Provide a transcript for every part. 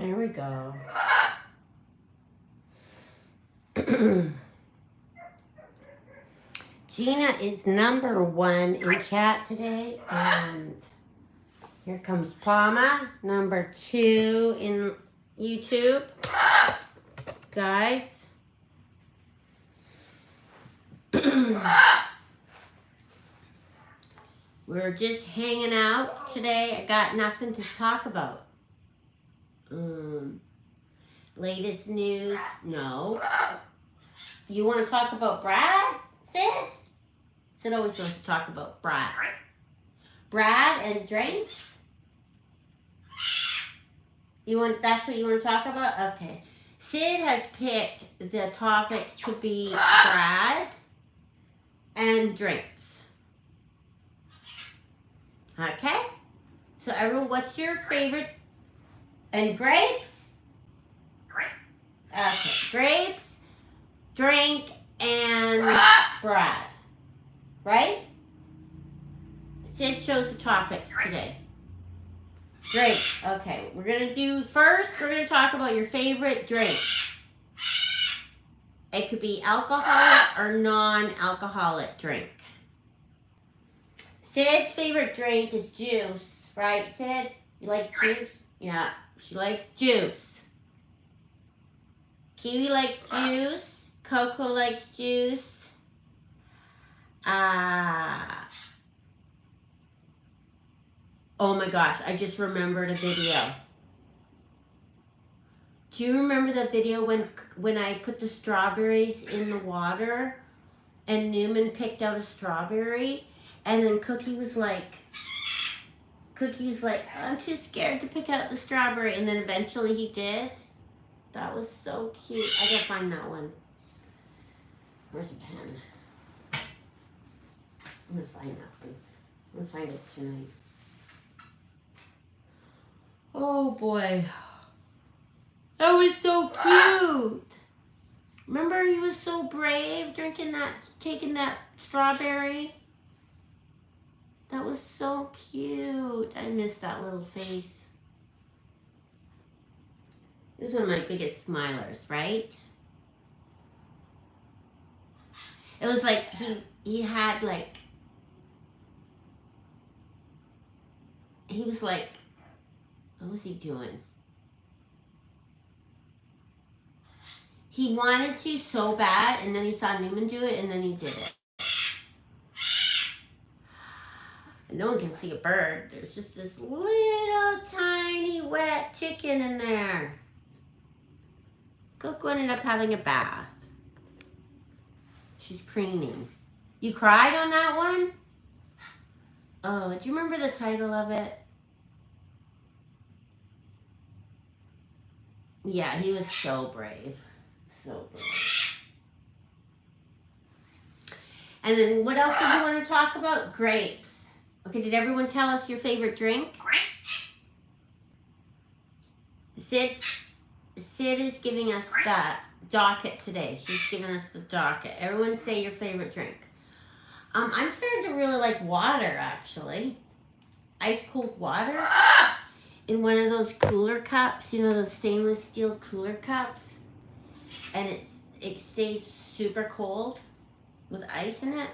There we go. Gina is #1 in chat today, and here comes Palma, #2 in YouTube. Guys. We're just hanging out today. I got nothing to talk about. Latest news? No. You want to talk about Brad? Sid? Sid always wants to talk about Brad. Brad and drinks? That's what you want to talk about? Okay. Sid has picked the topics to be Brad and drinks. Okay? So everyone, what's your favorite? And grapes? Okay. Grapes, drink, and Brad. Right? Sid chose the topics today. Drink. Okay. We're going to talk about your favorite drink. It could be alcoholic or non-alcoholic drink. Sid's favorite drink is juice. Right, Sid? You like juice? Yeah. She likes juice. Kiwi likes juice. Coco likes juice. Oh my gosh, I just remembered a video. Do you remember the video when I put the strawberries in the water and Newman picked out a strawberry and then Cookie was like, I'm too scared to pick out the strawberry, and then eventually he did? That was so cute. I gotta find that one. Where's a pen? I'm gonna find that one. I'm gonna find it tonight. Oh boy. That was so cute. Remember he was so brave taking that strawberry? That was so cute. I miss that little face. He was one of my biggest smilers, right? It was like he had like, he was like, what was he doing? He wanted to so bad, and then he saw Newman do it, and then he did it. And no one can see a bird. There's just this little tiny wet chicken in there. Coco ended up having a bath. She's preening. You cried on that one? Oh, do you remember the title of it? Yeah, he was so brave. So brave. And then what else did you want to talk about? Grapes. Okay, did everyone tell us your favorite drink? Sid is giving us that docket today. She's giving us the docket. Everyone say your favorite drink. I'm starting to really like water, actually. Ice cold water in one of those cooler cups. You know, those stainless steel cooler cups. And it stays super cold with ice in it.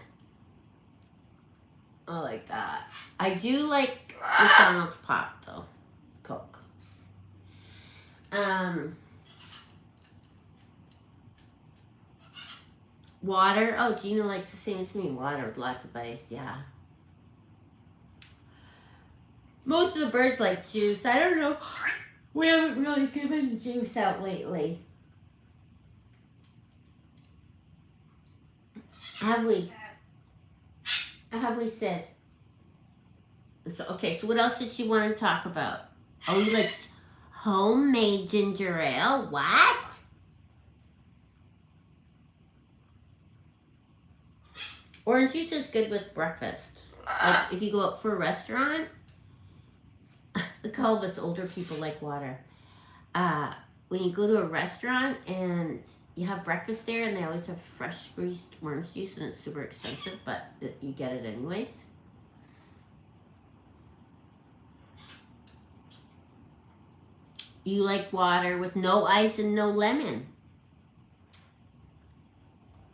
I like that. I do like McDonald's pop though. Coke. Water. Oh, Gina likes the same as me. Water with lots of ice. Yeah. Most of the birds like juice. I don't know. We haven't really given juice out lately. Have we said? So, okay, so what else did she want to talk about? Oh, you like homemade ginger ale? What? Orange juice is good with breakfast. Like if you go out for a restaurant, all of us older people like water. When you go to a restaurant and you have breakfast there and they always have fresh squeezed orange juice and it's super expensive, but you get it anyways. You like water with no ice and no lemon.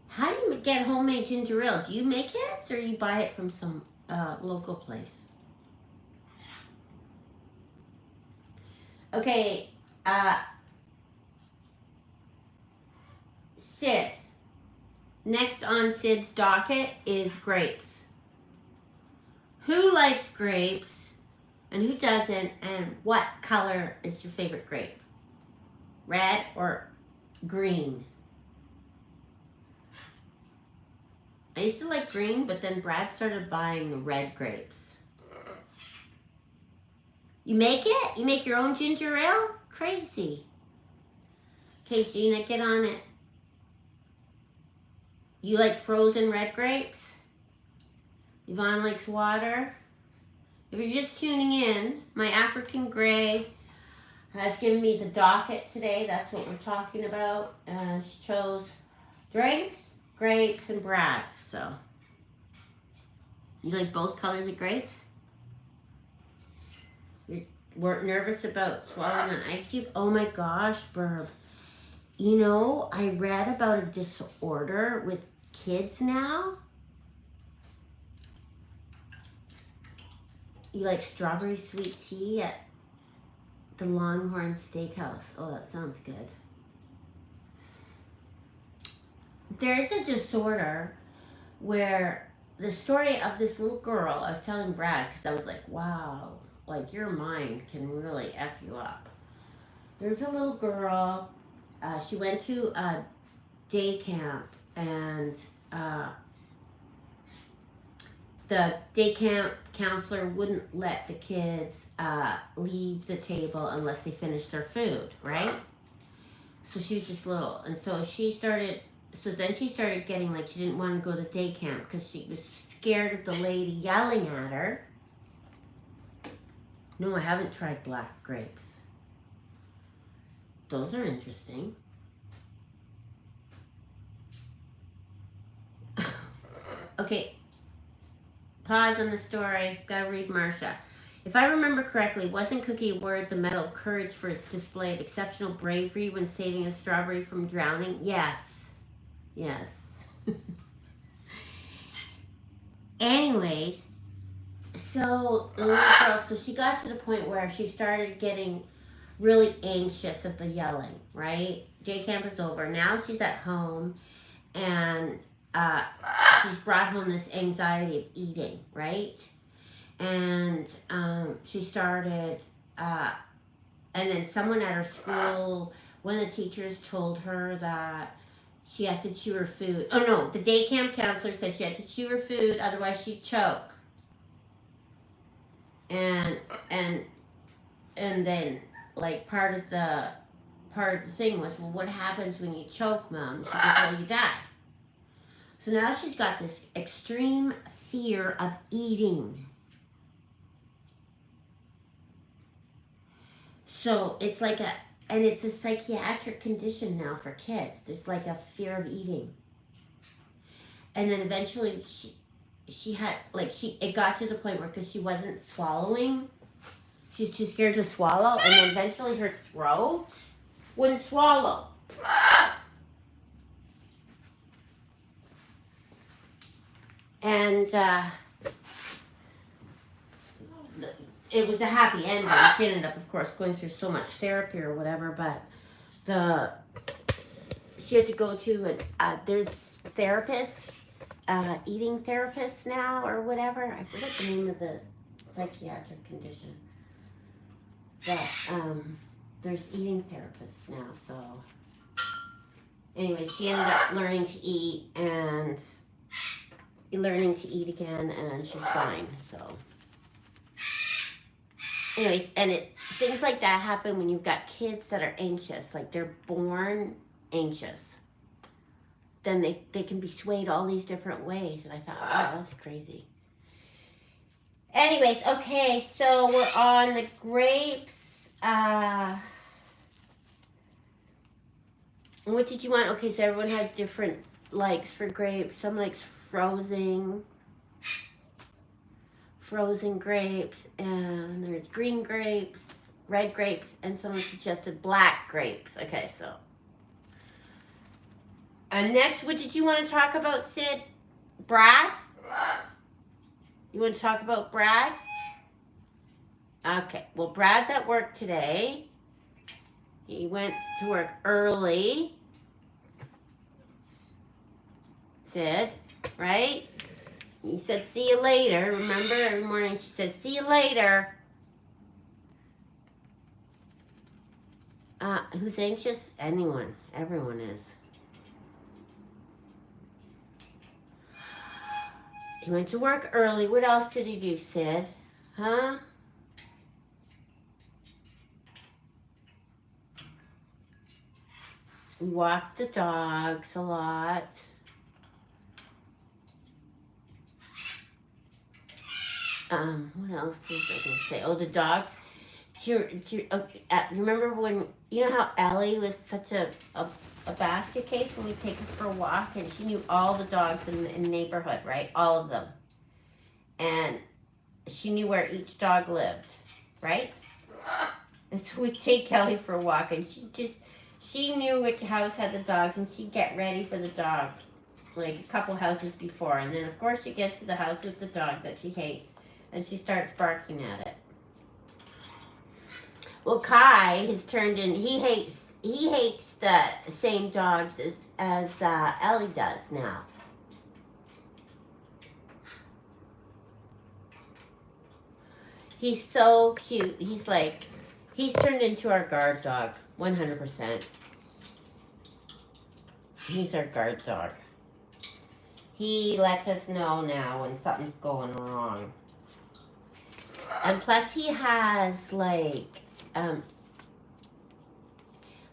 How do you get homemade ginger ale? Do you make it or you buy it from some local place? Okay, Sid. Next on Sid's docket is grapes. Who likes grapes and who doesn't, and what color is your favorite grape? Red or green? I used to like green, but then Brad started buying the red grapes. You make it? You make your own ginger ale? Crazy. Okay, Gina, get on it. You like frozen red grapes? Yvonne likes water. If you're just tuning in, my African Grey has given me the docket today. That's what we're talking about. She chose drinks, grapes, and Brad. So, you like both colors of grapes? You weren't nervous about swallowing an ice cube? Oh my gosh, Burb. You know, I read about a disorder with kids now. You like strawberry sweet tea at the Longhorn Steakhouse. Oh, that sounds good. There's a disorder where the story of this little girl, I was telling Brad, because I was like, wow, like your mind can really F you up. There's a little girl, she went to a day camp, and the day camp counselor wouldn't let the kids leave the table unless they finished their food, right? So she was just little, and so then she started getting like she didn't want to go to day camp because she was scared of the lady yelling at her. No, I haven't tried black grapes. Those are interesting. Okay, pause on the story. Gotta read Marsha. If I remember correctly, wasn't Cookie awarded the Medal of Courage for its display of exceptional bravery when saving a strawberry from drowning? Yes. Yes. Anyways, so the little girl, so she got to the point where she started getting really anxious at the yelling, right? Day camp is over. Now she's at home, and she's brought home this anxiety of eating, right? And she started, and then someone at her school, one of the teachers told her that she has to chew her food. Oh no, the day camp counselor said she had to chew her food, otherwise she'd choke. And then like part of the thing was, well, what happens when you choke, Mom? She goes, well, you die. So now she's got this extreme fear of eating. So it's like it's a psychiatric condition now for kids. There's like a fear of eating. And then eventually she had, like, it got to the point where, because she wasn't swallowing, she was too scared to swallow, and then eventually her throat wouldn't swallow. And it was a happy ending. She ended up, of course, going through so much therapy or whatever, but she had to go to there's therapists, eating therapists now or whatever. I forget the name of the psychiatric condition. But there's eating therapists now, so anyway, she ended up learning to eat and learning to eat again, and she's fine. So anyways, and things like that happen when you've got kids that are anxious, like they're born anxious. Then they can be swayed all these different ways, and I thought, wow, that's crazy. Anyways, okay, so we're on the grapes. What did you want? Okay, so everyone has different likes for grapes. Some likes frozen grapes, and there's green grapes, red grapes, and someone suggested black grapes. Okay, so. Next, what did you want to talk about, Sid? Brad? You want to talk about Brad? Okay, well, Brad's at work today. He went to work early. Sid, right? He said, see you later. Remember, every morning she says, see you later. Who's anxious? Anyone. Everyone is. He went to work early. What else did he do, Sid? Huh? We walked the dogs a lot. What else was I going to say? Oh, the dogs. Remember when, you know how Ellie was such a basket case when we take her for a walk, and she knew all the dogs in the neighborhood, right? All of them. And she knew where each dog lived, right? And so we'd take Ellie for a walk, and she knew which house had the dogs, and she'd get ready for the dog, like a couple houses before. And then, of course, she gets to the house with the dog that she hates, and she starts barking at it. Well, Kai has turned in. He hates the same dogs as Ellie does now. He's so cute. He's turned into our guard dog, 100%. He's our guard dog. He lets us know now when something's going wrong. And plus he has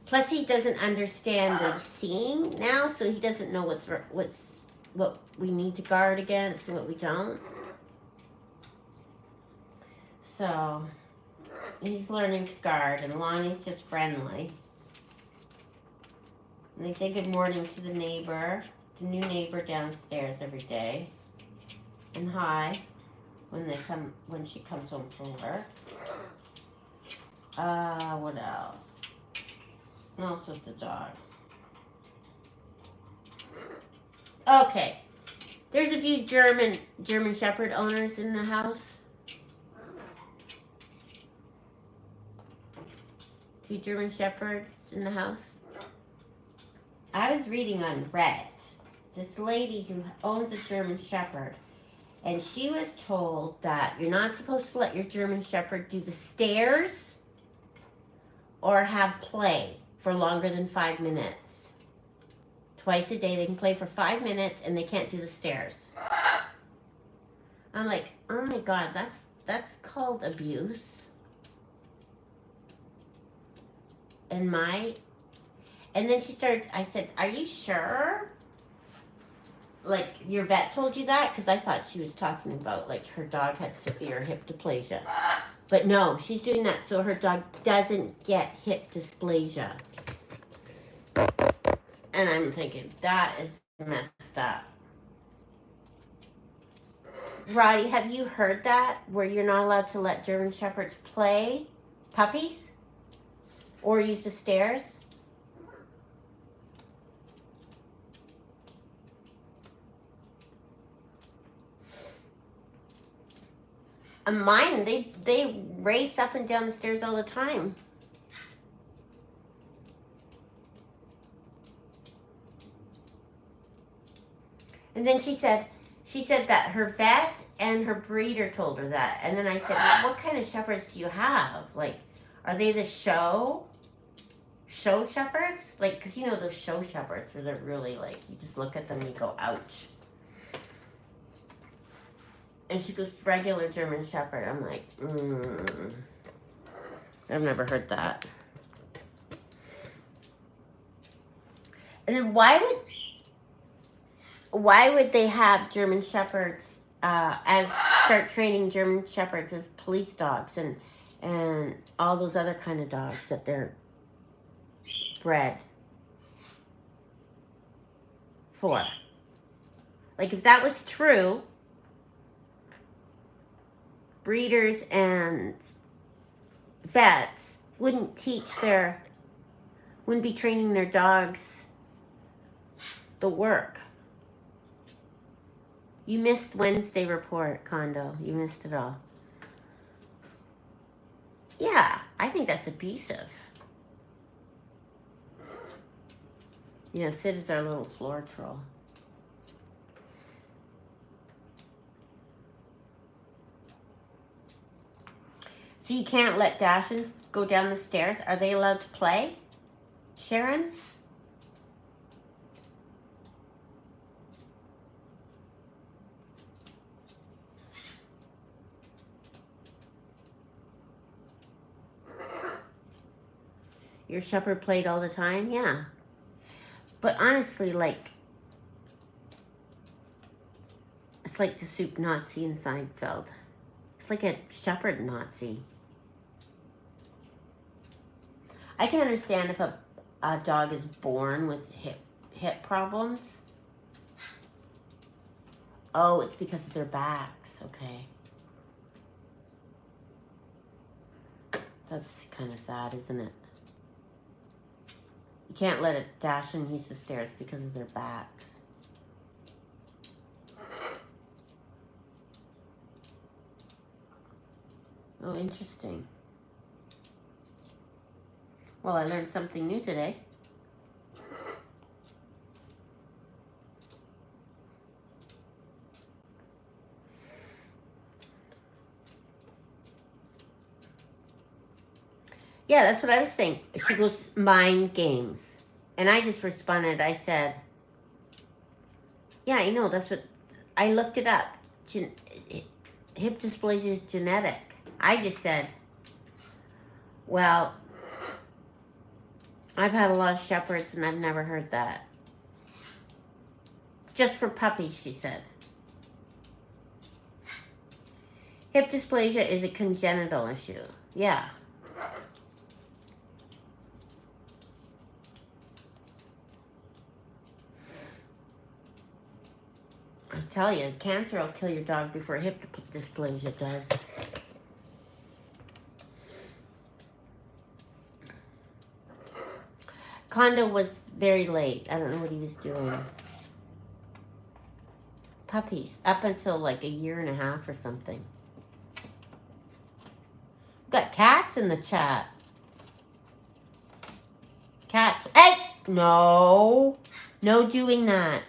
plus he doesn't understand the scene now, so he doesn't know what we need to guard against and what we don't. So he's learning to guard, and Lonnie's just friendly. And they say good morning to the neighbor, the new neighbor downstairs every day. And hi when she comes home from work. What else? What else with the dogs? Okay. There's a few German Shepherd owners in the house. A few German Shepherds in the house. I was reading on Reddit. This lady who owns a German Shepherd, and she was told that you're not supposed to let your German Shepherd do the stairs or have play for longer than 5 minutes. Twice a day they can play for 5 minutes, and they can't do the stairs. I'm like, oh my God, that's called abuse. And then she started, I said, are you sure? Like, your vet told you that? Because I thought she was talking about, like, her dog had severe hip dysplasia. But no, she's doing that so her dog doesn't get hip dysplasia. And I'm thinking, that is messed up. Roddy, have you heard that? Where you're not allowed to let German Shepherds play puppies? Or use the stairs? And mine, they race up and down the stairs all the time. And then she said that her vet and her breeder told her that. And then I said, well, what kind of shepherds do you have? Like, are they the show shepherds? Like, because you know those show shepherds where they're really like, you just look at them and you go, ouch. And she goes, regular German Shepherd. I'm like, I've never heard that. And then why would they have German Shepherds start training German Shepherds as police dogs and all those other kind of dogs that they're bred for? Like, if that was true, breeders and vets wouldn't be training their dogs the work. You missed Wednesday report, Condo. You missed it all. Yeah, I think that's abusive. Yeah, Sid is our little floor troll. So you can't let Dachshunds go down the stairs? Are they allowed to play, Sharon? Your shepherd played all the time? Yeah. But honestly, like, it's like the soup Nazi in Seinfeld. It's like a shepherd Nazi. I can understand if a dog is born with hip problems. Oh, it's because of their backs. Okay. That's kind of sad, isn't it? You can't let a Dachshund use the stairs because of their backs. Oh, interesting. Well, I learned something new today. Yeah, that's what I was saying. She goes, mind games. And I just responded, I said, yeah, I know, that's what, I looked it up. Hip dysplasia is genetic. I just said, well, I've had a lot of shepherds and I've never heard that. Just for puppies, she said. Hip dysplasia is a congenital issue. Yeah. I tell you, cancer will kill your dog before hip dysplasia does. Condo was very late. I don't know what he was doing. Puppies, up until like 1.5 years or something. We've got cats in the chat. Cats. Hey! No. No doing that.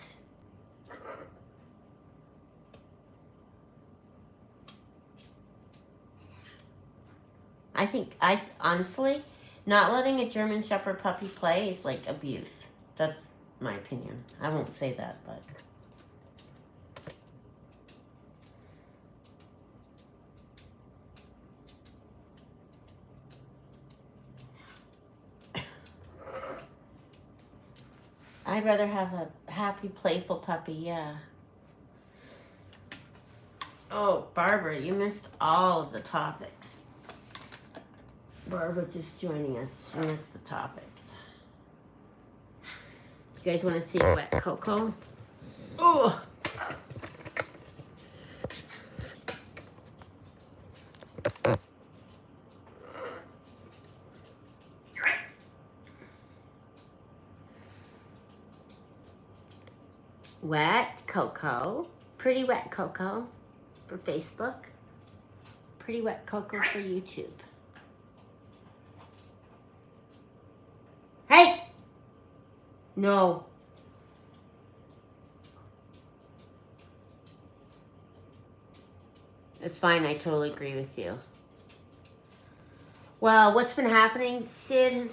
Honestly, not letting a German Shepherd puppy play is like abuse. That's my opinion. I won't say that, but. I'd rather have a happy, playful puppy, yeah. Oh, Barbara, you missed all of the topics. Barbara just joining us. She missed the topics. You guys want to see wet cocoa? Oh! Wet cocoa. Pretty wet cocoa for Facebook. Pretty wet cocoa for YouTube. Hey! No. It's fine, I totally agree with you. Well, what's been happening? Sid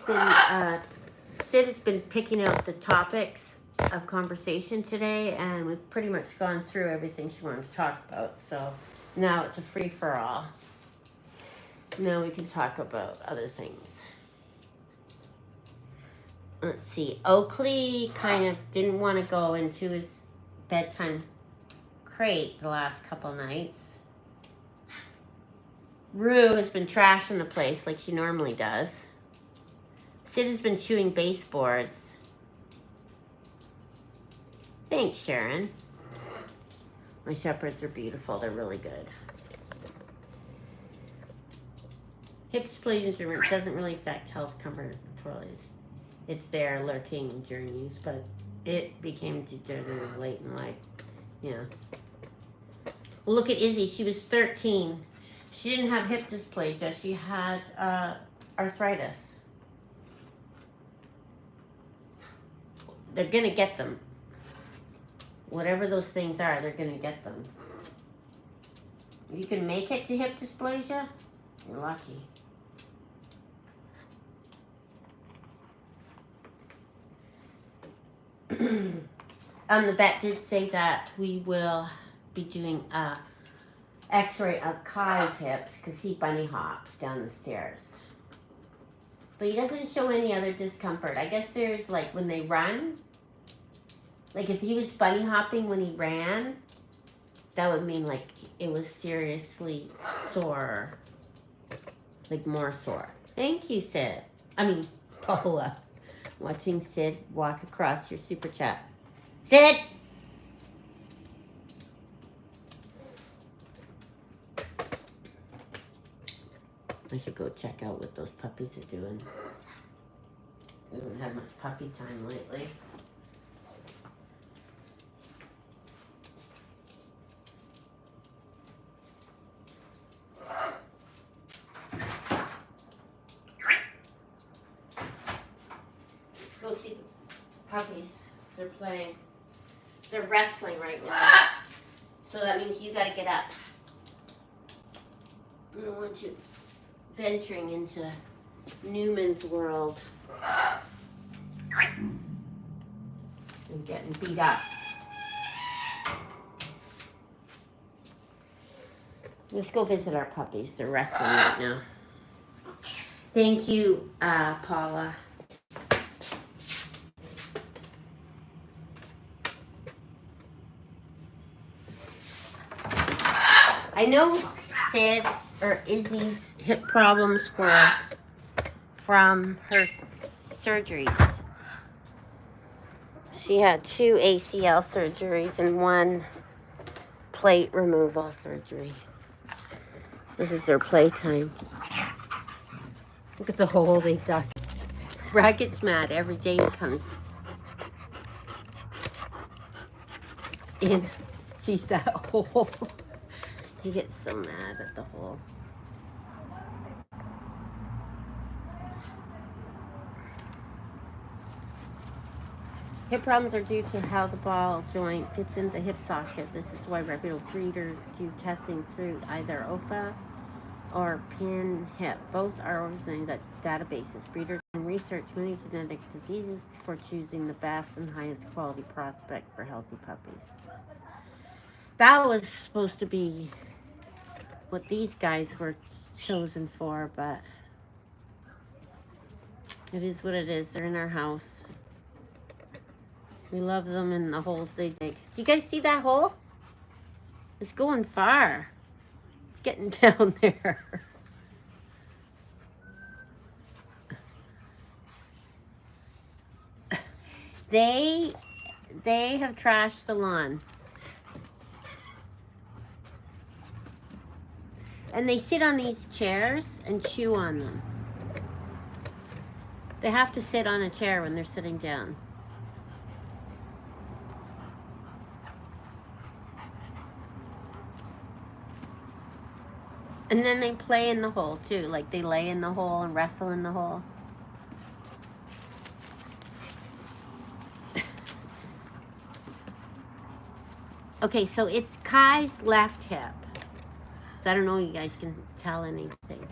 has been picking out the topics of conversation today, and we've pretty much gone through everything she wanted to talk about. So now it's a free-for-all. Now we can talk about other things. Let's see. Oakley kind of didn't want to go into his bedtime crate the last couple nights. Rue has been trashing the place like she normally does. Sid has been chewing baseboards. Thanks, Sharon. My shepherds are beautiful. They're really good. Hip dysplasia doesn't really affect health, comfort, control. It's there lurking during use, but it became degenerative late in life. Yeah. Well, look at Izzy. She was 13. She didn't have hip dysplasia. She had arthritis. They're going to get them. Whatever those things are, they're going to get them. If you can make it to hip dysplasia, you're lucky. The vet did say that we will be doing a x-ray of Kai's hips because he bunny hops down the stairs. But he doesn't show any other discomfort. I guess there's like when they run, like if he was bunny hopping when he ran, that would mean like it was seriously sore, like more sore. Thank you, Sid. I mean, Paula. Watching Sid walk across your super chat. Sid! I should go check out what those puppies are doing. We haven't had much puppy time lately. Let's go see the puppies. They're playing. They're wrestling right now. So that means you gotta get up. I don't want you venturing into Newman's world and getting beat up. Let's go visit our puppies. They're wrestling right now. Thank you, Paula. I know Sid's or Izzy's hip problems were from her surgeries. She had 2 ACL surgeries and 1 plate removal surgery. This is their playtime. Look at the hole they dug. Brad gets mad every day he comes in, sees that hole. He gets so mad at the hole. Hip problems are due to how the ball joint fits in the hip socket. This is why reputable breeders do testing through either OFA or pin hip. Both are organizing databases. Breeders can research many genetic diseases before choosing the best and highest quality prospect for healthy puppies. That was supposed to be what these guys were chosen for, but it is what it is. They're in our house. We love them and the holes they dig. Do you guys see that hole? It's going far. It's getting down there. They have trashed the lawn. And they sit on these chairs and chew on them. They have to sit on a chair when they're sitting down. And then they play in the hole too. Like they lay in the hole and wrestle in the hole. Okay, so it's Kai's left hip. So I don't know if you guys can tell anything.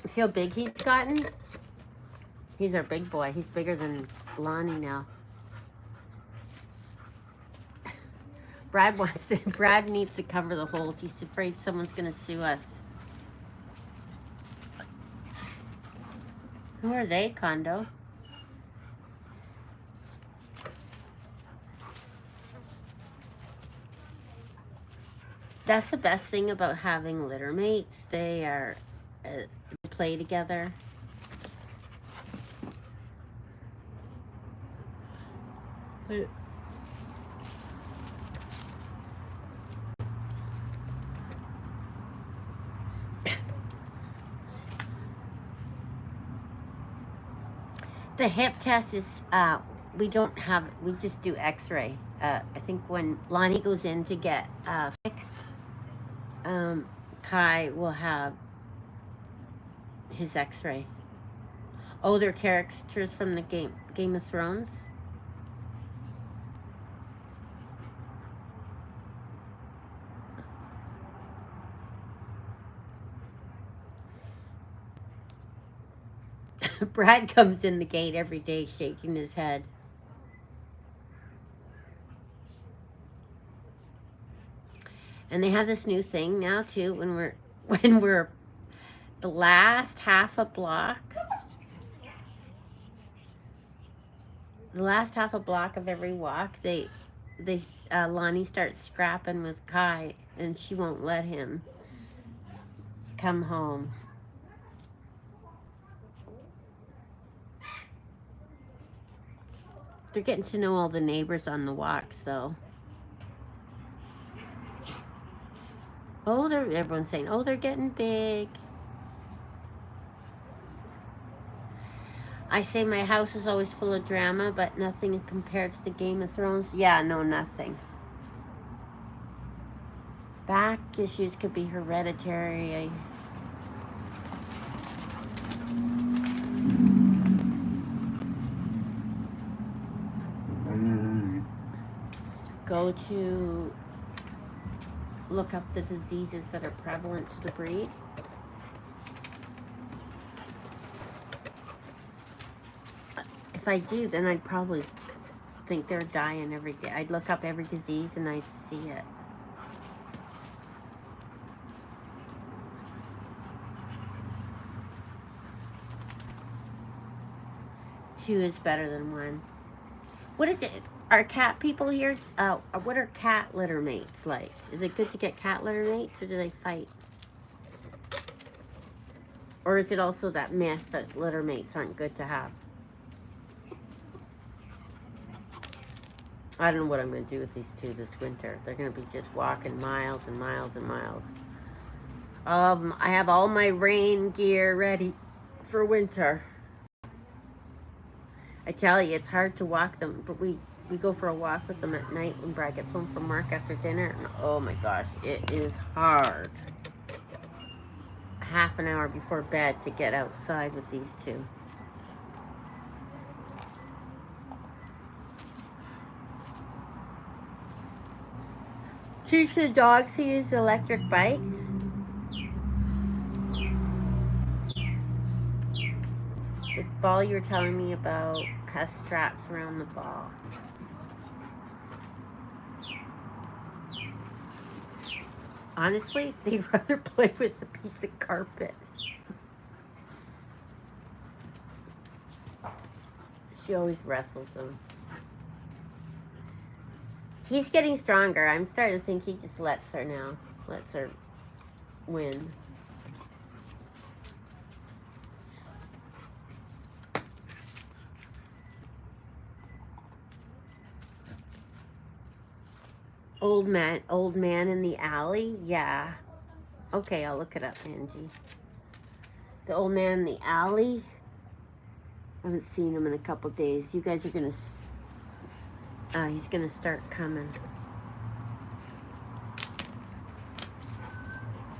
See how big he's gotten? He's our big boy. He's bigger than Lonnie now. Brad needs to cover the holes. He's afraid someone's gonna sue us. Who are they, Condo? That's the best thing about having litter mates. They are play together. The hip test is, we don't have, we just do x-ray. I think when Lonnie goes in to get fixed, Kai will have his x-ray. Oh, they're characters from the Game of Thrones. Brad comes in the gate every day shaking his head. And they have this new thing now too, when we're the last half a block. The last half a block of every walk, Lonnie starts scrapping with Kai, and she won't let him come home. They're getting to know all the neighbors on the walks, though. Oh, everyone's saying, oh, they're getting big. I say my house is always full of drama, but nothing compared to the Game of Thrones. Yeah, no, nothing. Back issues could be hereditary. Go to look up the diseases that are prevalent to the breed. If I do, then I'd probably think they're dying every day. I'd look up every disease and I'd see it. Two is better than one. What is it? Are cat people here? What are cat litter mates like? Is it good to get cat litter mates, or do they fight? Or is it also that myth that litter mates aren't good to have? I don't know what I'm going to do with these two this winter. They're going to be just walking miles and miles and miles. I have all my rain gear ready for winter. I tell you, it's hard to walk them, but we go for a walk with them at night when Brad gets home from work after dinner, and oh my gosh, it is hard. Half an hour before bed to get outside with these two. Teach the dogs to use electric bikes. The ball you were telling me about has straps around the ball. Honestly, they'd rather play with a piece of carpet. She always wrestles him. He's getting stronger. I'm starting to think he just lets her now. Lets her win. Old man in the alley? Yeah. Okay, I'll look it up, Angie. The old man in the alley? I haven't seen him in a couple days. You guys are gonna... he's gonna start coming.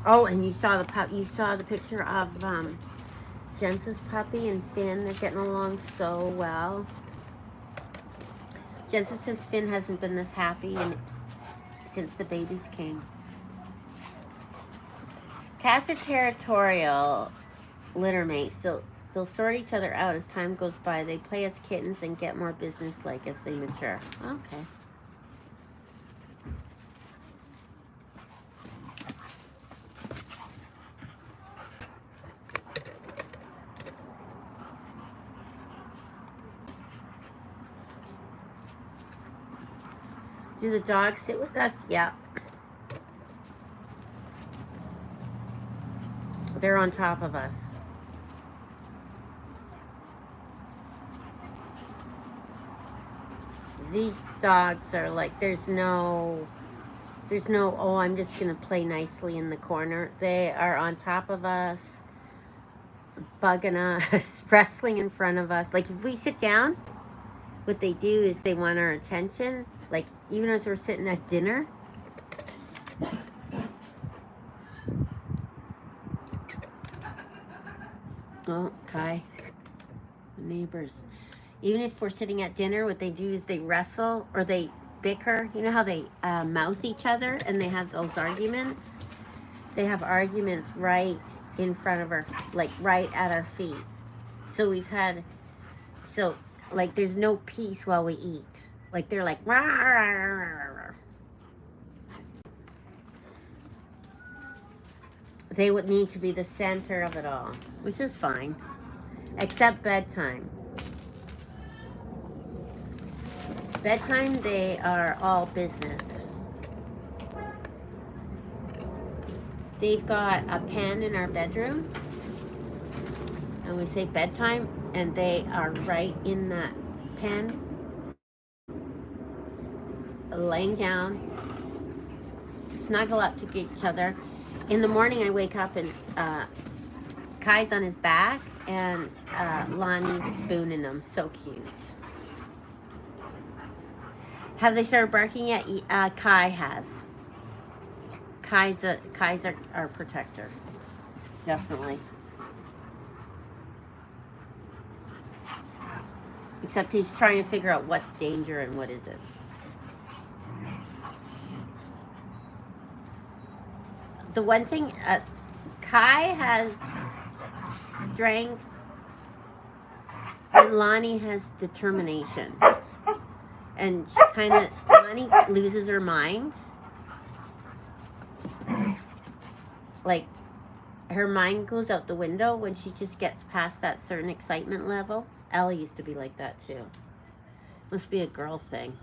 Oh, and you saw the picture of Jensen's puppy and Finn. They're getting along so well. Jensen says Finn hasn't been this happy since the babies came. Cats are territorial litter mates. They'll sort each other out as time goes by. They play as kittens and get more businesslike as they mature. Okay. Do the dogs sit with us? Yeah. They're on top of us. these dogs are like, there's no, oh, I'm just going to play nicely in the corner. They are on top of us, bugging us, wrestling in front of us. Like, if we sit down, what they do is they want our attention. Like, even as we're sitting at dinner. Oh, Kai, the neighbors. Even if we're sitting at dinner, what they do is they wrestle or they bicker. You know how they mouth each other and they have those arguments? They have arguments right in front of our, like right at our feet. So we've had, so like there's no peace while we eat. Like they're like, rah, rah, rah, rah, rah. They would need to be the center of it all, which is fine, except bedtime. Bedtime, they are all business. They've got a pen in our bedroom, and we say bedtime, and they are right in that pen, laying down, snuggle up to each other. In the morning, I wake up and Kai's on his back, and Lonnie's spooning him. So cute. Have they started barking yet? Kai has. Kai's our protector. Definitely. Except he's trying to figure out what's danger and what isn't. The one thing, Kai has strength and Lonnie has determination. And she kind of, Lonnie loses her mind. Like, her mind goes out the window when she just gets past that certain excitement level. Ellie used to be like that too. Must be a girl thing.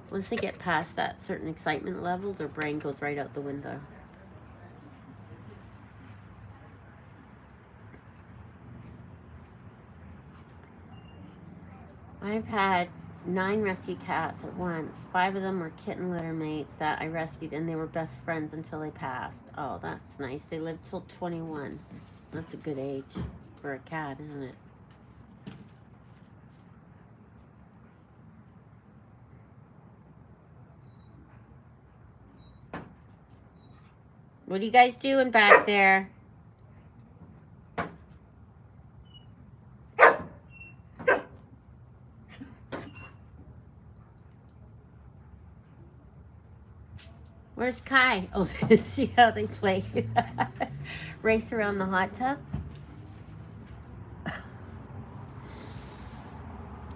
Once they get past that certain excitement level, their brain goes right out the window. I've had 9 rescue cats at once. 5 of them were kitten litter mates that I rescued, and they were best friends until they passed. Oh, that's nice. They lived till 21. That's a good age for a cat, isn't it? What are you guys doing back there? Where's Kai? Oh, see how they play? Race around the hot tub?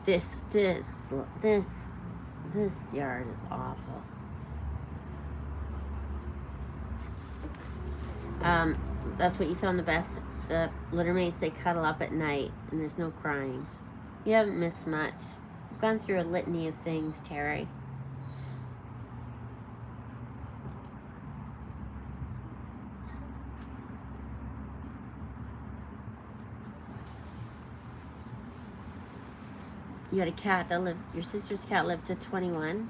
This yard is awful. That's what you found the best. The litter mates, they cuddle up at night and there's no crying. You haven't missed much. I've gone through a litany of things, Terry. You had a cat that lived, your sister's cat lived to 21.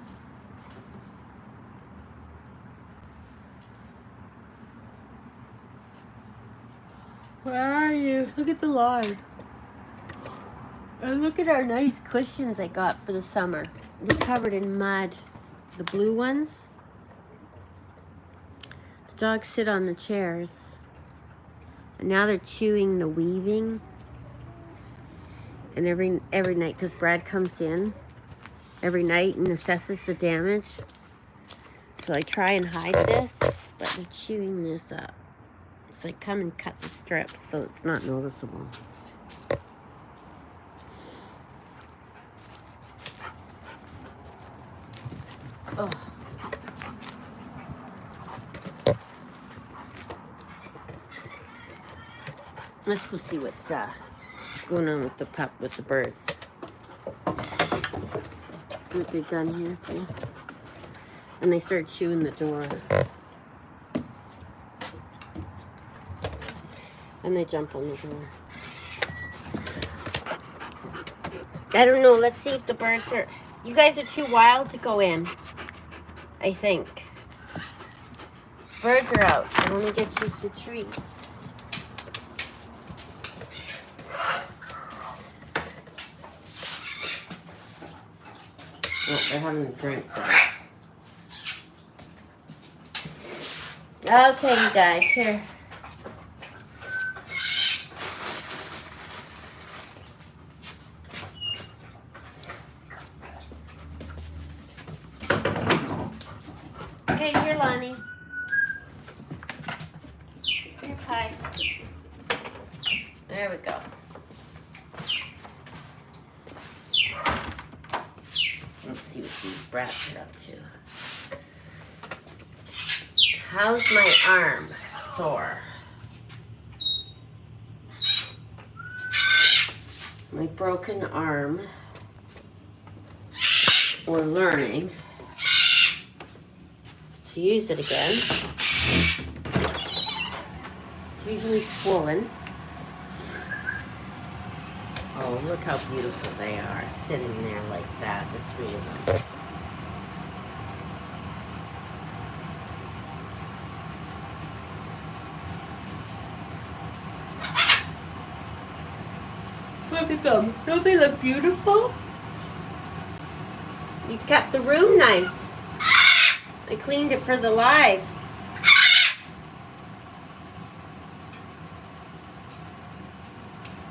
Where are you? Look at the lawn. And look at our nice cushions I got for the summer. They're covered in mud. The blue ones. The dogs sit on the chairs. And now they're chewing the weaving. And every night, because Brad comes in every night and assesses the damage. So I try and hide this, but they're chewing this up. So I come and cut the strips so it's not noticeable. Oh. Let's go see what's going on with the birds. See what they've done here too. And they started chewing the door. And they jump on the door. I don't know. Let's see if the birds are... You guys are too wild to go in, I think. Birds are out, so let me get you some treats. Oh, they're having a drink. Okay, you guys, here. Okay, here, Lonnie. Here, Pie. There we go. Let's see what these brats are up to. How's my arm? Sore. My broken arm. We're learning to use it again. It's usually swollen. Oh, look how beautiful they are, sitting there like that, the three of them. Look at them. Don't they look beautiful? You kept the room nice. I cleaned it for the live.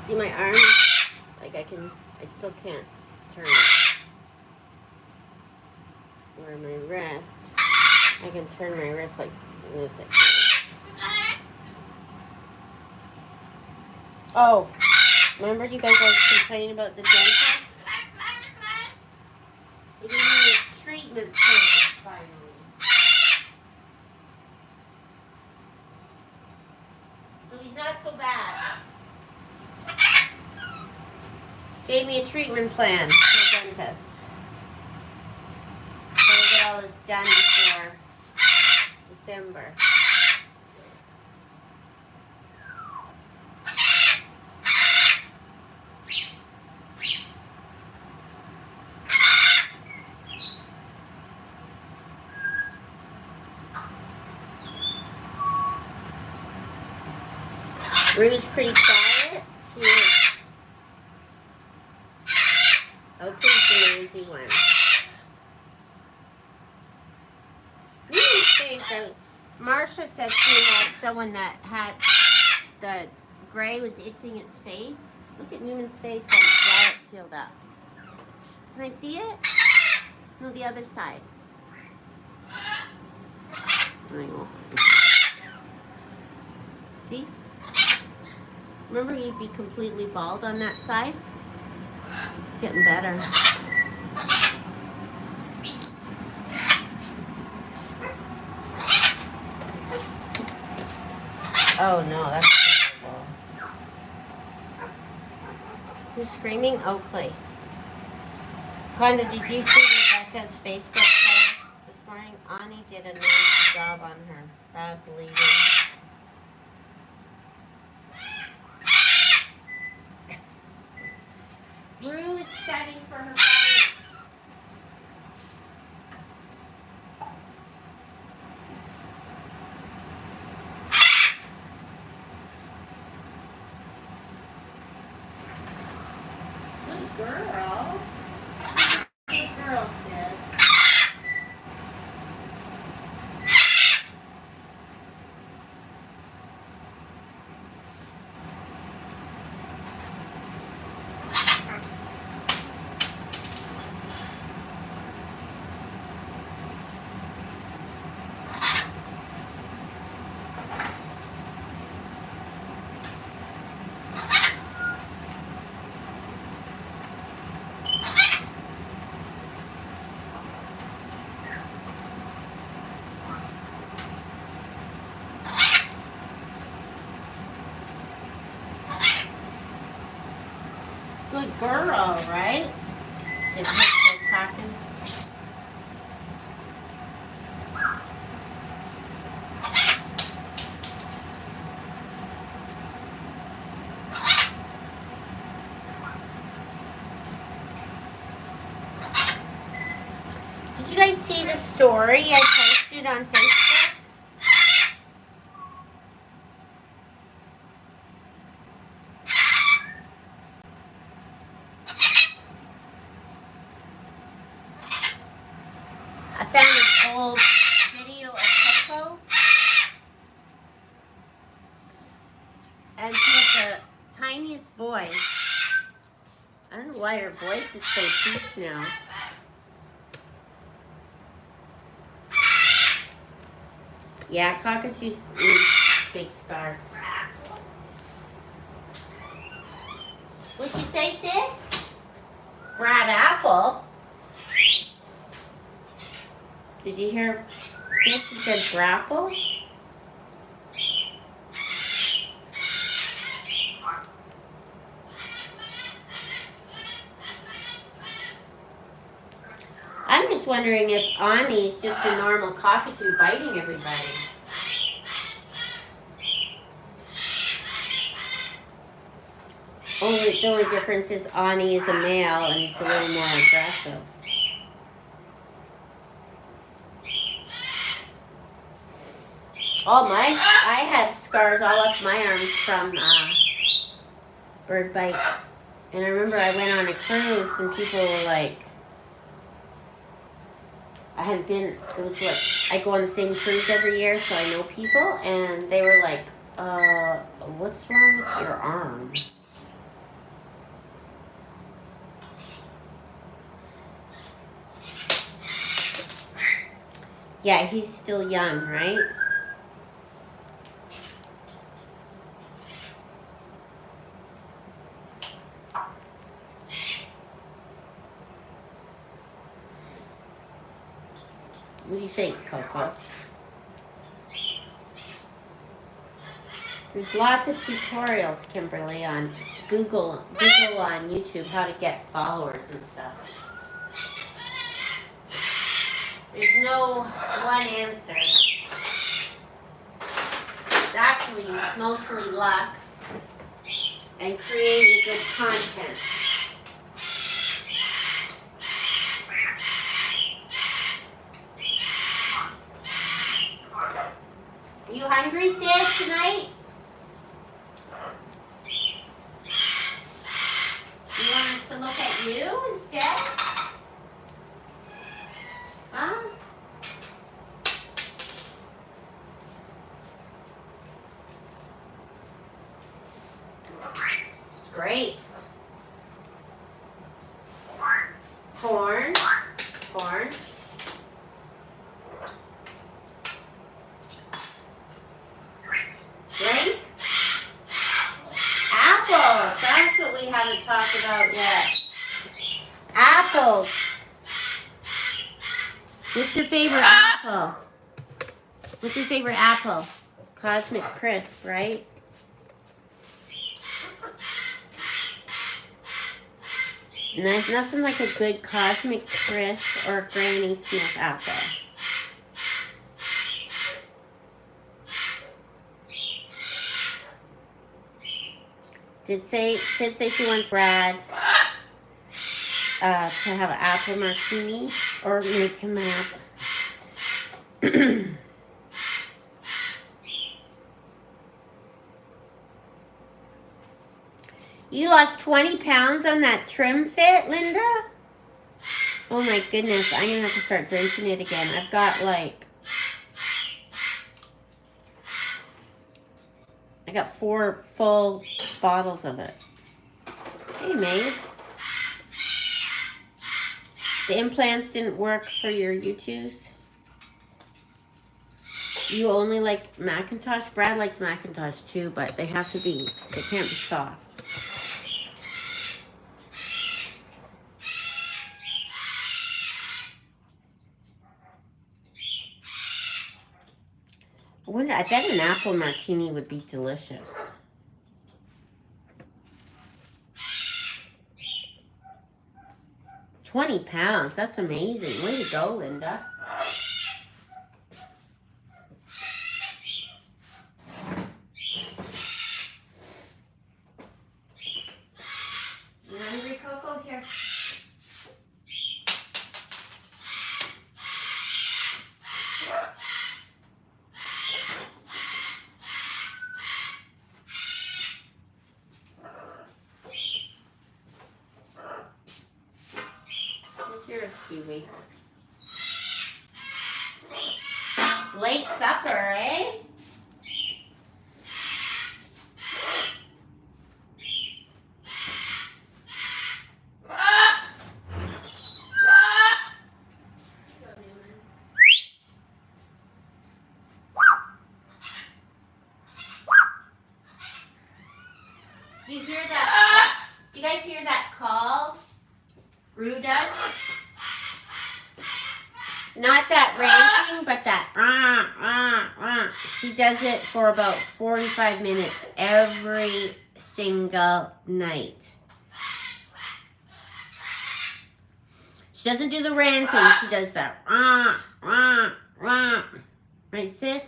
See my arm? Like I still can't turn it. Or my wrist. I can turn my wrist like this. Oh, remember you guys always complaining about the dentist? They gave me a treatment plan finally. So he's not so bad. Gave me a treatment plan for the dentist. So we'll get all this done before December. Rue's pretty quiet. She is. Oakley's an easy one. Marsha said she had someone that had the gray was itching its face. Look at Newman's face while it's sealed up. Can I see it? No, the other side. See? Remember he'd be completely bald on that side? It's getting better. Oh no, that's terrible. Who's screaming? Oakley. Conda, did you see Rebecca's Facebook post this morning? Ani did a nice job on her. Bad bleeding. Rue is studying for her finals. Good girl. Good girl, Sid. Good girl, right? Sit here still talking. story I posted on Facebook? I found an old video of Coco, and she had the tiniest voice. I don't know why her voice is so deep now. Yeah, cockatoos need big scars. What'd you say, Sid? Brad Apple? Did you hear Sid? She said Brapple? I'm just wondering if Ani's just a normal cockatoo biting everybody. The only difference is Ani is a male and he's a little more aggressive. I had scars all up my arms from bird bites. And I remember I went on a cruise and people were like, I go on the same cruise every year, so I know people, and they were like, what's wrong with your arm? Yeah, he's still young, right? What do you think, Coco? There's lots of tutorials, Kimberly, on Google on YouTube how to get followers and stuff. There's no one answer. It's actually mostly luck and creating good content. Are you hungry, Sid, tonight? You want us to look at you instead? Huh? Grapes. Corn. Drink. Apples. That's what we haven't talked about yet. Apples. What's your favorite apple? What's your favorite apple? Cosmic Crisp, right? And there's nothing like a good Cosmic Crisp or Granny Smith apple. Sid say she wants Brad to have an apple martini or make him an apple. You lost 20 pounds on that trim fit, Linda? Oh my goodness, I'm gonna have to start drinking it again. I've got I got 4 full bottles of it. Hey, May. The implants didn't work for your U2s? You only like Macintosh? Brad likes Macintosh too, but they can't be soft. I bet an apple martini would be delicious. £20, that's amazing. Way to go, Linda. You hungry, Coco? Here. we? Late supper, eh? Do you hear that? Do you guys hear that call? Rue does? Not that ranting, but that She does it for about 45 minutes every single night. She doesn't do the ranting, she does that Right, Sid?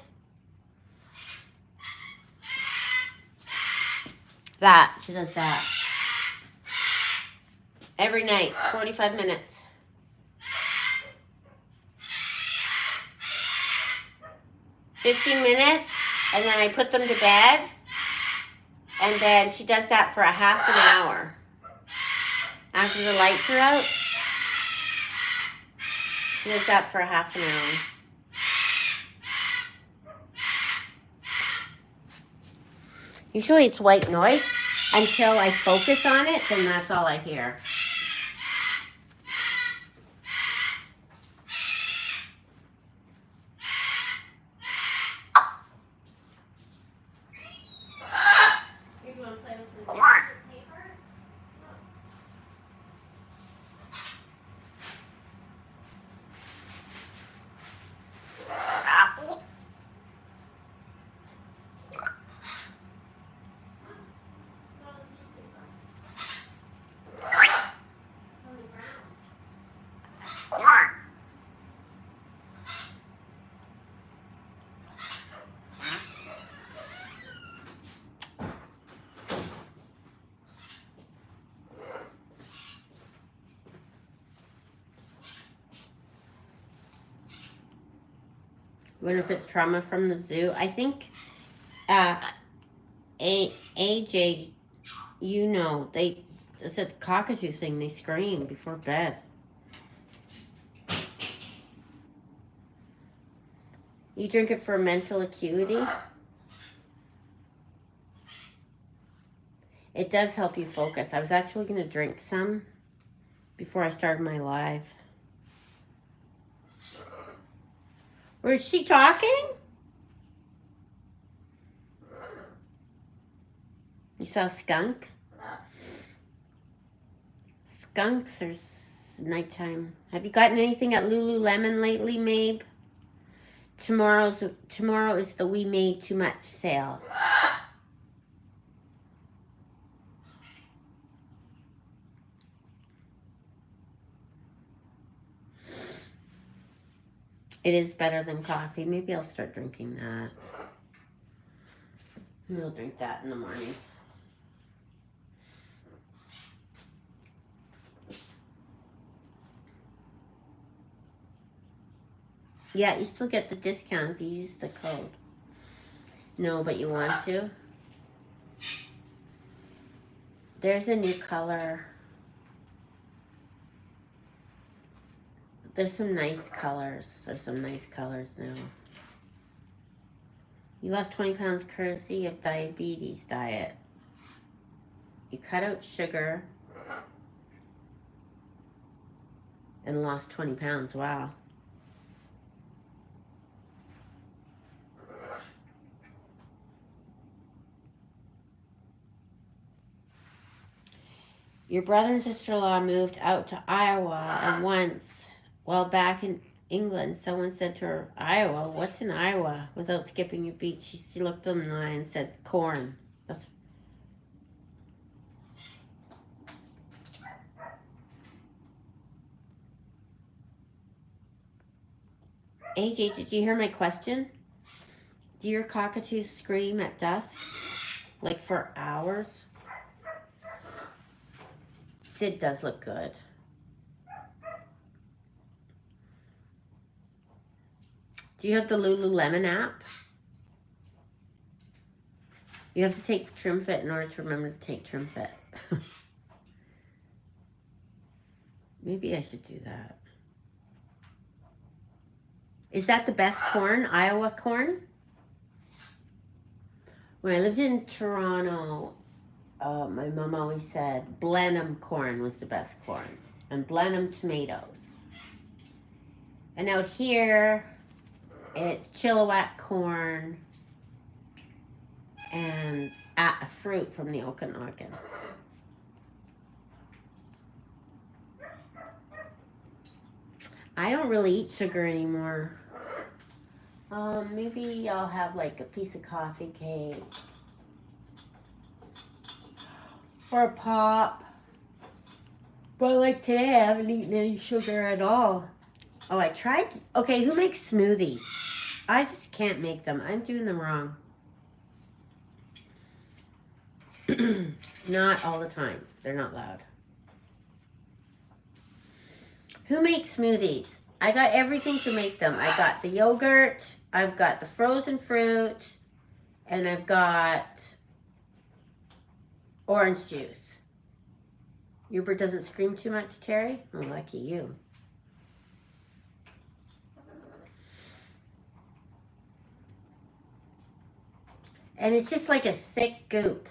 That, she does that. Every night, 45 minutes. "15 minutes, and then I put them to bed, and then she does that for a half an hour. After the lights are out, she does that for a half an hour. Usually it's white noise. Until I focus on it, then that's all I hear. Wonder if it's trauma from the zoo. I think AJ, you know, it's a cockatoo thing. They scream before bed. You drink it for mental acuity. It does help you focus. I was actually going to drink some before I started my live. Was she talking? You saw a skunk? Skunks are nighttime. Have you gotten anything at Lululemon lately, Mabe? Tomorrow is the We Made Too Much sale. It is better than coffee. Maybe I'll start drinking that. We'll drink that in the morning. Yeah, you still get the discount if you use the code. No, but you want to? There's a new color. There's some nice colors. There's some nice colors now. You lost 20 pounds courtesy of diabetes diet. You cut out sugar and lost 20 pounds. Wow. Your brother and sister-in-law moved out to Iowa, and once, while back in England, someone said to her, "Iowa? What's in Iowa?" Without skipping a beat, she looked them in the eye and said, "Corn." AJ, did you hear my question? Do your cockatoos scream at dusk? Like for hours? Sid does look good. Do you have the Lululemon app? You have to take TrimFit in order to remember to take TrimFit. Maybe I should do that. Is that the best corn? Iowa corn? When I lived in Toronto, my mom always said Blenheim corn was the best corn. And Blenheim tomatoes. And out here, it's Chilliwack corn and a fruit from the Okanagan. I don't really eat sugar anymore. Maybe I'll have like a piece of coffee cake or a pop. But like today, I haven't eaten any sugar at all. Oh, I tried. Okay, who makes smoothies? I just can't make them. I'm doing them wrong. Not all the time. They're not loud. Who makes smoothies? I got everything to make them. I got the yogurt, I've got the frozen fruit, and I've got orange juice. Hubert doesn't scream too much, Terry? Oh, lucky you. And it's just like a thick goop.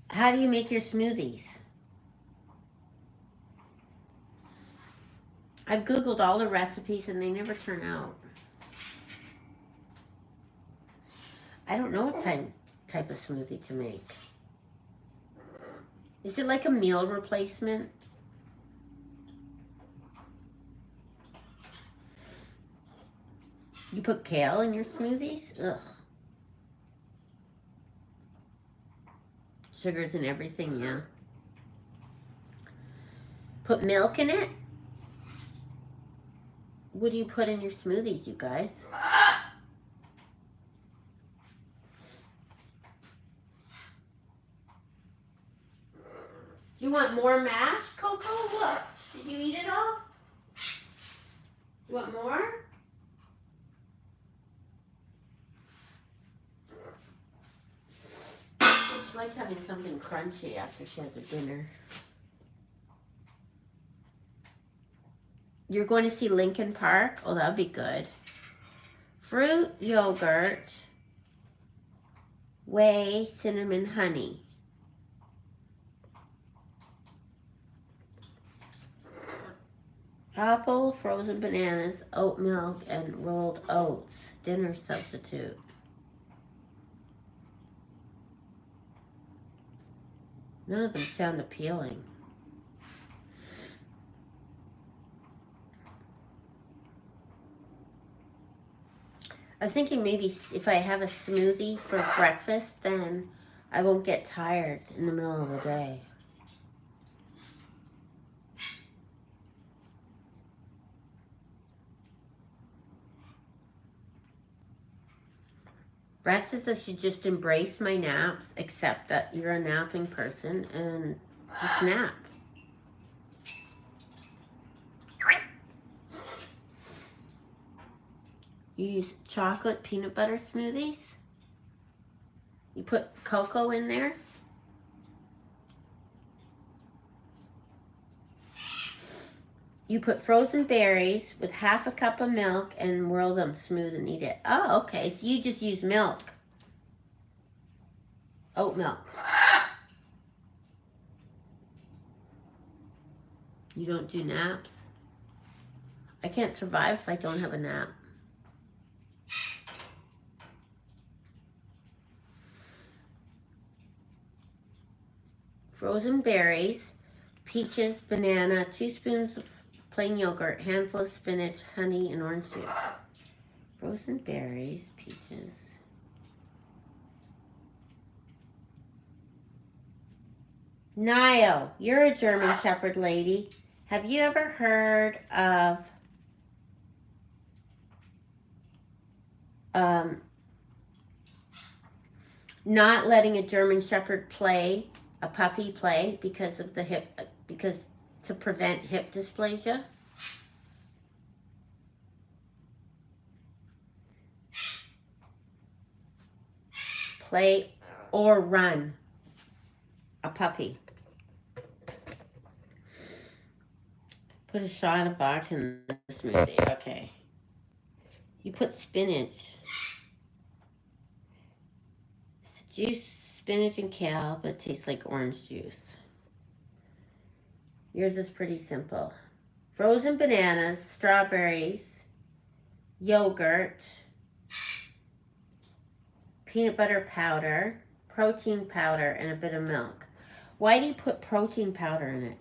How do you make your smoothies? I've Googled all the recipes and they never turn out. I don't know what type of smoothie to make. Is it like a meal replacement? You put kale in your smoothies? Ugh. Sugars and everything, yeah. Put milk in it? What do you put in your smoothies, you guys? Do you want more mash, Coco? What? Did you eat it all? You want more? She likes having something crunchy after she has her dinner. You're going to see Lincoln Park? Oh, that would be good. Fruit, yogurt, whey, cinnamon, honey. Apple, frozen bananas, oat milk, and rolled oats. Dinner substitute. None of them sound appealing. I was thinking maybe if I have a smoothie for breakfast, then I won't get tired in the middle of the day. Brad says I should just embrace my naps, accept that you're a napping person, and just nap. You use chocolate peanut butter smoothies? You put cocoa in there? You put frozen berries with half a cup of milk and whirl them smooth and eat it. Oh, okay. So you just use milk. Oat milk. You don't do naps? I can't survive if I don't have a nap. Frozen berries, peaches, banana, 2 spoons of plain yogurt, handful of spinach, honey, and orange juice. Frozen berries, peaches. Niall, you're a German Shepherd lady. Have you ever heard of not letting a German Shepherd play, a puppy play, because of the hip, because to prevent hip dysplasia? Play or run a puppy. Put a shot of vodka in the smoothie. Okay. You put spinach. It's juice, spinach, and kale, but it tastes like orange juice. Yours is pretty simple. Frozen bananas, strawberries, yogurt, peanut butter powder, protein powder, and a bit of milk. Why do you put protein powder in it?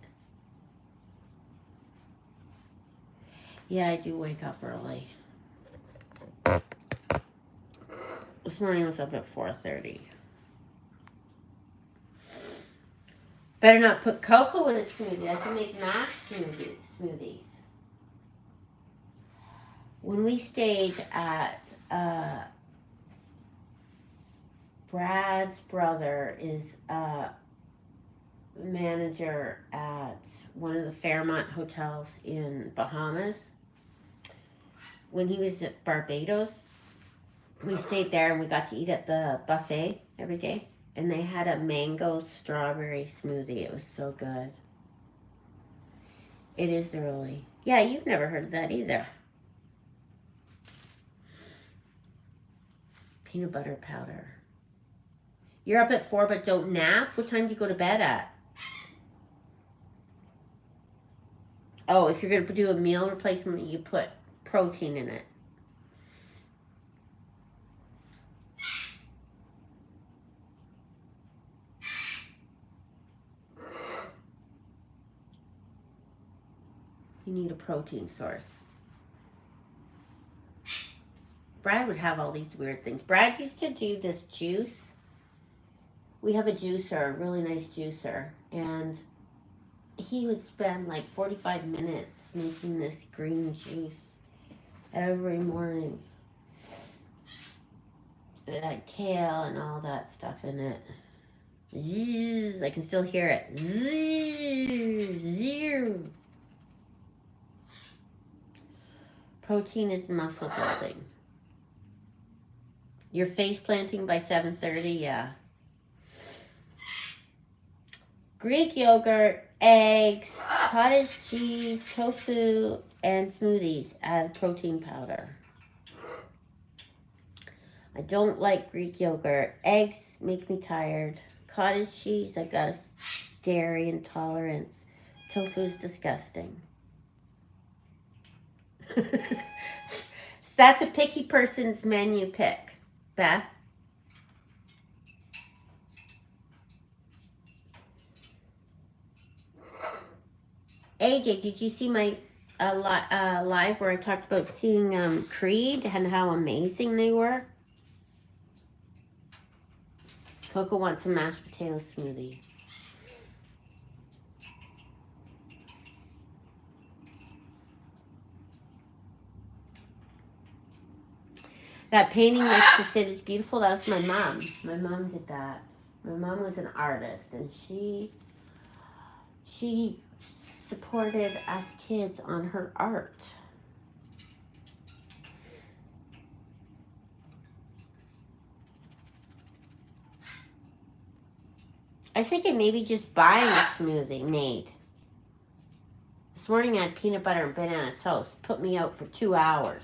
Yeah, I do wake up early. This morning I was up at 4:30. Better not put cocoa in a smoothie. I can make mashed smoothies. When we stayed at Brad's brother is a manager at one of the Fairmont hotels in Bahamas. When he was at Barbados, we stayed there and we got to eat at the buffet every day. And they had a mango strawberry smoothie. It was so good. It is early. Yeah, you've never heard of that either. Peanut butter powder. You're up at 4 but don't nap? What time do you go to bed at? Oh, if you're going to do a meal replacement, you put protein in it. You need a protein source. Brad would have all these weird things. Brad used to do this juice. We have a juicer, a really nice juicer. And he would spend like 45 minutes making this green juice every morning. It had kale and all that stuff in it. Zzz, I can still hear it. Zzz, zzz. Protein is muscle building. You're face planting by 7:30, yeah. Greek yogurt, eggs, cottage cheese, tofu, and smoothies. Add protein powder. I don't like Greek yogurt. Eggs make me tired. Cottage cheese, I got a dairy intolerance. Tofu is disgusting. So that's a picky person's menu pick. Beth? AJ, did you see my live where I talked about seeing Creed and how amazing they were? Coco wants a mashed potato smoothie. That painting next to Sid is beautiful. That was my mom. My mom did that. My mom was an artist, and she supported us kids on her art. I was thinking maybe just buying a smoothie made. This morning I had peanut butter and banana toast. Put me out for 2 hours.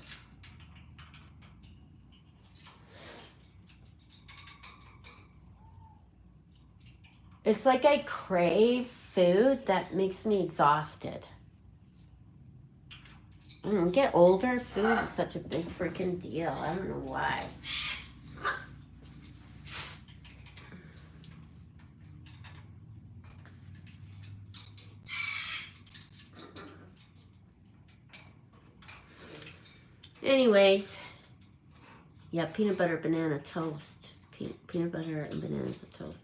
It's like I crave food that makes me exhausted. Get older, food is such a big freaking deal. I don't know why. Anyways, yeah, peanut butter, banana toast. Peanut butter and bananas toast.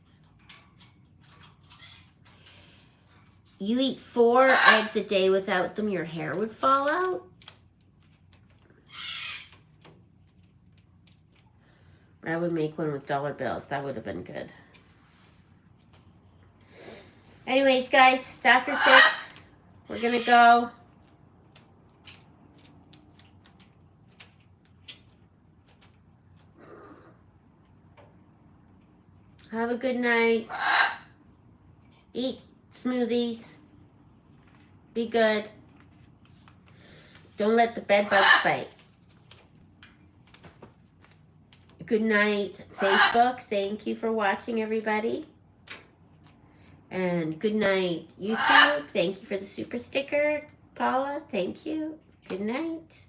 You eat 4 eggs a day without them, your hair would fall out? I would make one with dollar bills. That would have been good. Anyways, guys, it's after 6. We're going to go. Have a good night. Eat smoothies. Be good. Don't let the bed bugs bite. Good night, Facebook. Thank you for watching, everybody. And good night, YouTube. Thank you for the super sticker, Paula. Thank you. Good night.